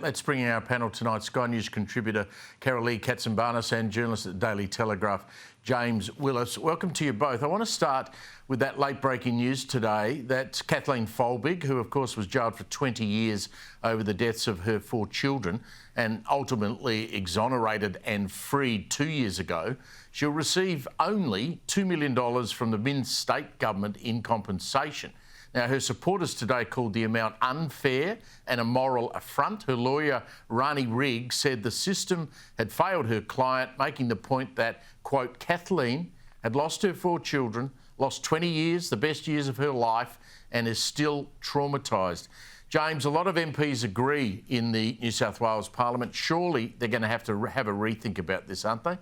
Let's bring in our panel tonight. Sky News contributor Kathleen Folbigg and journalist at the Daily Telegraph, James Willis. Welcome to you both. I want to start with that late breaking news today that Kathleen Folbigg, who of course was jailed for 20 years over the deaths of her 4 children and ultimately exonerated and freed 2 years ago, she'll receive only $2 million from the Min state government in compensation. Now, her supporters today called the amount unfair and a moral affront. Her lawyer, Rani Rigg, said the system had failed her client, making the point that, quote, Kathleen had lost her 4 children, lost 20 years, the best years of her life, and is still traumatised. James, a lot of MPs agree in the New South Wales Parliament. Surely they're going to have a rethink about this, aren't they?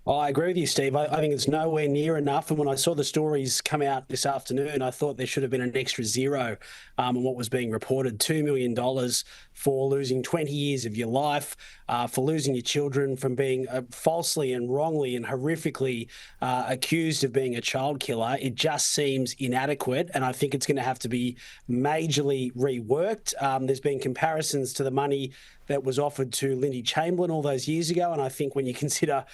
I agree with you, Steve. I think it's nowhere near enough. And when I saw the stories come out this afternoon, I thought there should have been an extra zero on what was being reported. $2 million for losing 20 years of your life, for losing your children, from being falsely and wrongly and horrifically accused of being a child killer. It just seems inadequate. And I think it's going to have to be majorly reworked. There's been comparisons to the money that was offered to Lindy Chamberlain all those years ago. And I think when you consider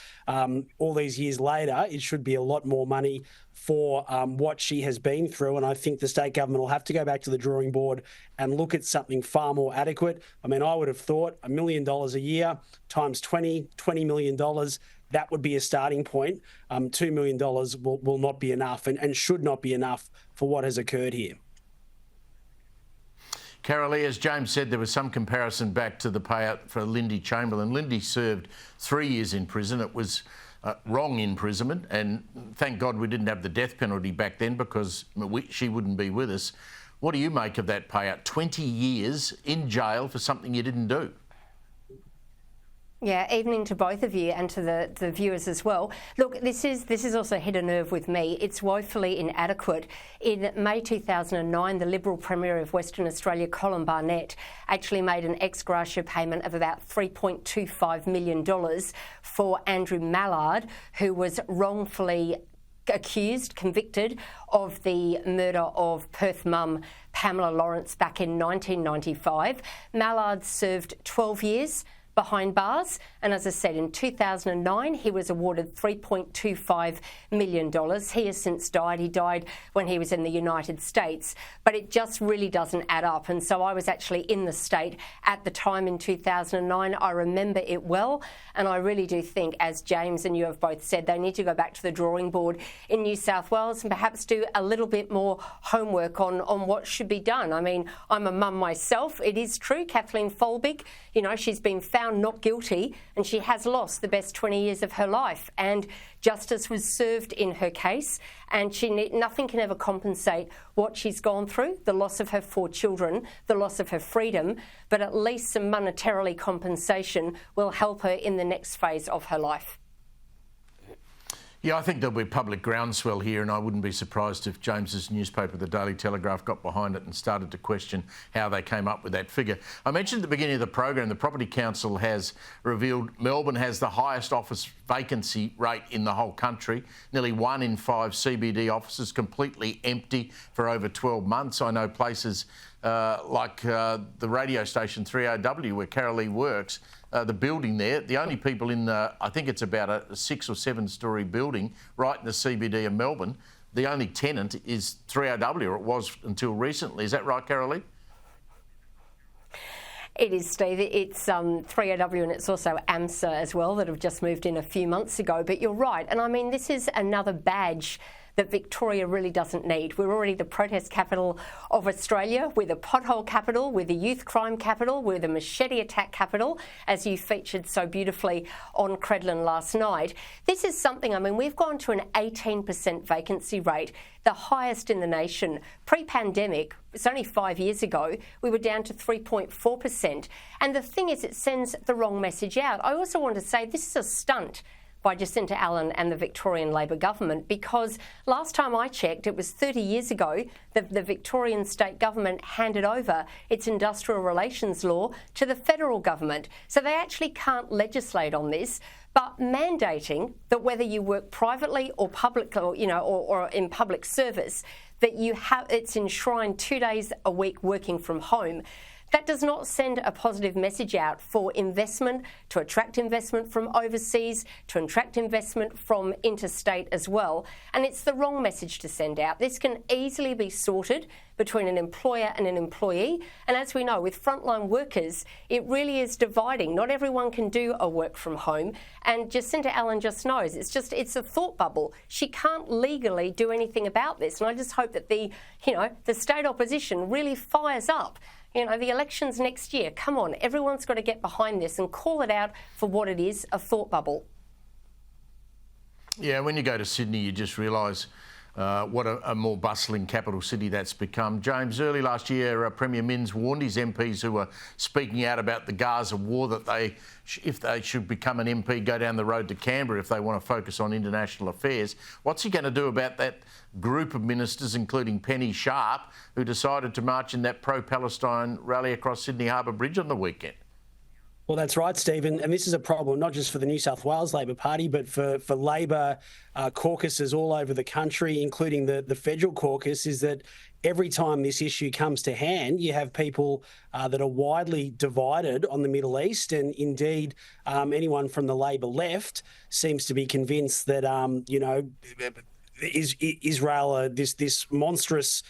all these years later, it should be a lot more money for what she has been through. And I think the state government will have to go back to the drawing board and look at something far more adequate. I mean, I would have thought $1 million a year times $20 million, that would be a starting point. $2 million will not be enough and should not be enough for what has occurred here. Carolee, as James said, there was some comparison back to the payout for Lindy Chamberlain. Lindy served 3 years in prison. It was wrong imprisonment, and thank God we didn't have the death penalty back then because she wouldn't be with us. What do you make of that payout? 20 years in jail for something you didn't do. Yeah, evening to both of you and to the viewers as well. Look, this is also hit a nerve with me. It's woefully inadequate. In May 2009, the Liberal Premier of Western Australia, Colin Barnett, actually made an ex gratia payment of about $3.25 million for Andrew Mallard, who was wrongfully convicted of the murder of Perth mum Pamela Lawrence back in 1995. Mallard served 12 years behind bars, and as I said, in 2009 he was awarded $3.25 million. He has since died. He died when he was in the United States, but it just really doesn't add up. And so I was actually in the state at the time in 2009. I remember it well, and I really do think, as James and you have both said, they need to go back to the drawing board in New South Wales and perhaps do a little bit more homework on what should be done. I mean, I'm a mum myself. It is true, Kathleen Folbigg, she's been found not guilty and she has lost the best 20 years of her life, and justice was served in her case, and nothing can ever compensate what she's gone through, the loss of her 4 children, the loss of her freedom, but at least some monetarily compensation will help her in the next phase of her life. Yeah, I think there'll be public groundswell here, and I wouldn't be surprised if James's newspaper, the Daily Telegraph, got behind it and started to question how they came up with that figure. I mentioned at the beginning of the program, the Property Council has revealed Melbourne has the highest office vacancy rate in the whole country. Nearly 1 in 5 CBD offices completely empty for over 12 months. I know places like the radio station 3AW where Karolee works, the building there, the only people in I think it's about a 6 or 7 story building right in the CBD of Melbourne. The only tenant is 3AW, or it was until recently. Is that right, Karolee? It is, Steve. It's 3AW and it's also AMSA as well that have just moved in a few months ago. But you're right. And I mean, this is another badge that Victoria really doesn't need. We're already the protest capital of Australia. We're the pothole capital. We're the youth crime capital. We're the machete attack capital, as you featured so beautifully on Credlin last night. This is something, I mean, we've gone to an 18% vacancy rate, the highest in the nation. Pre-pandemic, it's only 5 years ago, we were down to 3.4%. And the thing is, it sends the wrong message out. I also want to say this is a stunt by Jacinta Allen and the Victorian Labor government, because last time I checked, it was 30 years ago that the Victorian state government handed over its industrial relations law to the federal government. So they actually can't legislate on this, but mandating that whether you work privately or publicly, or in public service, that you have, it's enshrined 2 days a week working from home. that does not send a positive message out for investment, to attract investment from overseas, to attract investment from interstate as well. And it's the wrong message to send out. This can easily be sorted between an employer and an employee. And as we know, with frontline workers, it really is dividing. Not everyone can do a work from home. And Jacinta Allen just knows it's a thought bubble. She can't legally do anything about this. And I just hope that the state opposition really fires up. The elections next year, come on, everyone's got to get behind this and call it out for what it is, a thought bubble. Yeah, when you go to Sydney, you just realise what a more bustling capital city that's become. James, early last year, Premier Minns warned his MPs who were speaking out about the Gaza war that if they should become an MP, go down the road to Canberra if they want to focus on international affairs. What's he going to do about that group of ministers, including Penny Sharp, who decided to march in that pro-Palestine rally across Sydney Harbour Bridge on the weekend? Well, that's right, Stephen. And this is a problem not just for the New South Wales Labor Party, but for Labor caucuses all over the country, including the federal caucus, is that every time this issue comes to hand, you have people that are widely divided on the Middle East. And indeed, anyone from the Labor left seems to be convinced that, Israel, this monstrous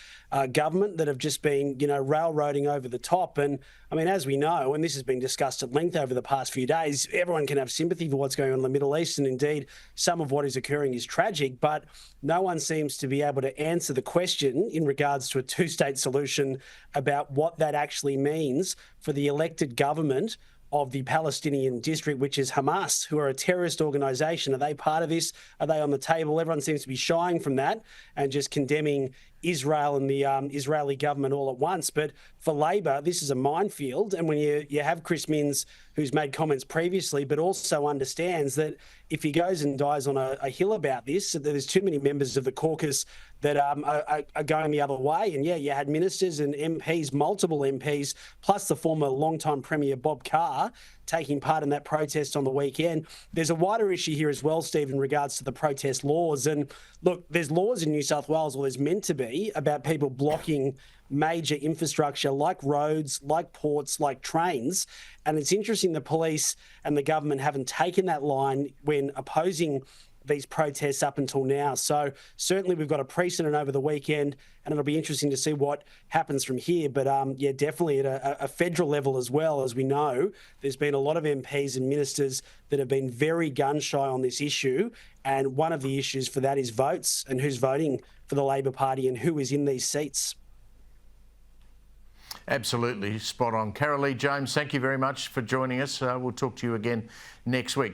government that have just been, railroading over the top. And I mean, as we know, and this has been discussed at length over the past few days, everyone can have sympathy for what's going on in the Middle East. And indeed, some of what is occurring is tragic, but no one seems to be able to answer the question in regards to a two-state solution about what that actually means for the elected government of the Palestinian district, which is Hamas, who are a terrorist organisation. Are they part of this? Are they on the table? Everyone seems to be shying from that and just condemning Israel and the Israeli government all at once. But for Labor, this is a minefield. And when you have Chris Minns, who's made comments previously, but also understands that if he goes and dies on a hill about this, that there's too many members of the caucus that are going the other way. And yeah, you had ministers and MPs, multiple MPs, plus the former longtime Premier Bob Carr taking part in that protest on the weekend. There's a wider issue here as well, Steve, in regards to the protest laws. And look, there's laws in New South Wales, or there's meant to be, about people blocking major infrastructure like roads, like ports, like trains. And it's interesting the police and the government haven't taken that line when opposing these protests up until now. So certainly we've got a precedent over the weekend, and it'll be interesting to see what happens from here. But yeah, definitely at a federal level as well, as we know, there's been a lot of MPs and ministers that have been very gun shy on this issue. And one of the issues for that is votes and who's voting for the Labor Party and who is in these seats. Absolutely spot on. Carolee James, thank you very much for joining us. We'll talk to you again next week.